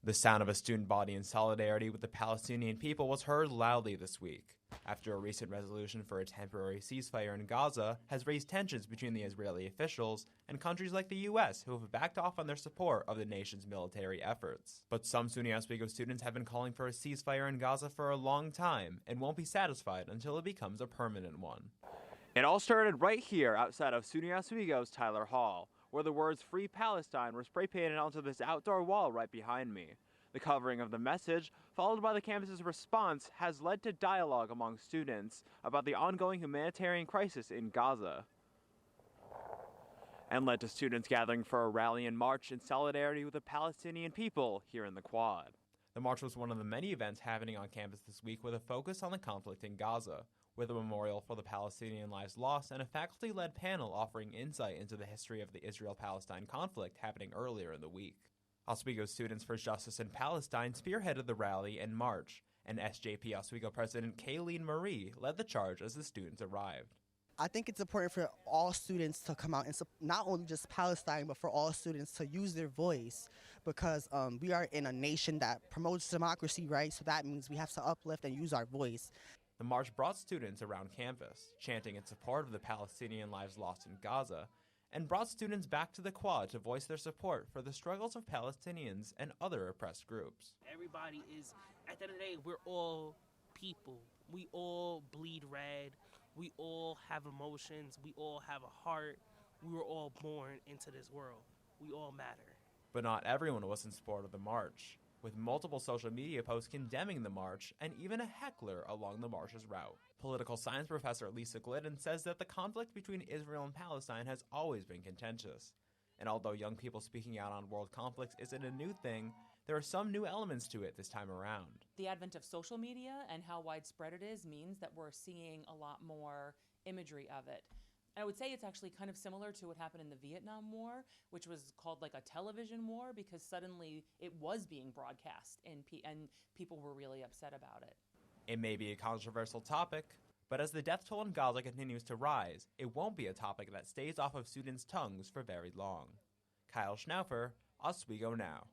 The sound of a student body in solidarity with the Palestinian people was heard loudly this week, after a recent resolution for a temporary ceasefire in Gaza has raised tensions between the Israeli officials and countries like the U.S. who have backed off on their support of the nation's military efforts. But some SUNY Oswego students have been calling for a ceasefire in Gaza for a long time and won't be satisfied until it becomes a permanent one. It all started right here outside of SUNY Oswego's Tyler Hall, where the words "Free Palestine" were spray painted onto this outdoor wall right behind me. The covering of the message, followed by the campus's response, has led to dialogue among students about the ongoing humanitarian crisis in Gaza, and led to students gathering for a rally and march in solidarity with the Palestinian people here in the Quad. The march was one of the many events happening on campus this week with a focus on the conflict in Gaza, with a memorial for the Palestinian lives lost and a faculty-led panel offering insight into the history of the Israel-Palestine conflict happening earlier in the week. Oswego Students for Justice in Palestine spearheaded the rally and march, and SJP Oswego President Kayleen Marie led the charge as the students arrived. I think it's important for all students to come out and not only just Palestine, but for all students to use their voice, because we are in a nation that promotes democracy, right? So that means we have to uplift and use our voice. The march brought students around campus, chanting in support of the Palestinian lives lost in Gaza, and brought students back to the Quad to voice their support for the struggles of Palestinians and other oppressed groups. Everybody is, at the end of the day, we're all people. We all bleed red. We all have emotions. We all have a heart. We were all born into this world. We all matter. But not everyone was in support of the march, with multiple social media posts condemning the march and even a heckler along the march's route. Political science professor Lisa Glidden says that the conflict between Israel and Palestine has always been contentious. And although young people speaking out on world conflicts isn't a new thing, there are some new elements to it this time around. The advent of social media and how widespread it is means that we're seeing a lot more imagery of it. And I would say it's actually kind of similar to what happened in the Vietnam War, which was called like a television war because suddenly it was being broadcast and people were really upset about it. It may be a controversial topic, but as the death toll in Gaza continues to rise, it won't be a topic that stays off of students' tongues for very long. Kyle Schnaufer, Oswego Now.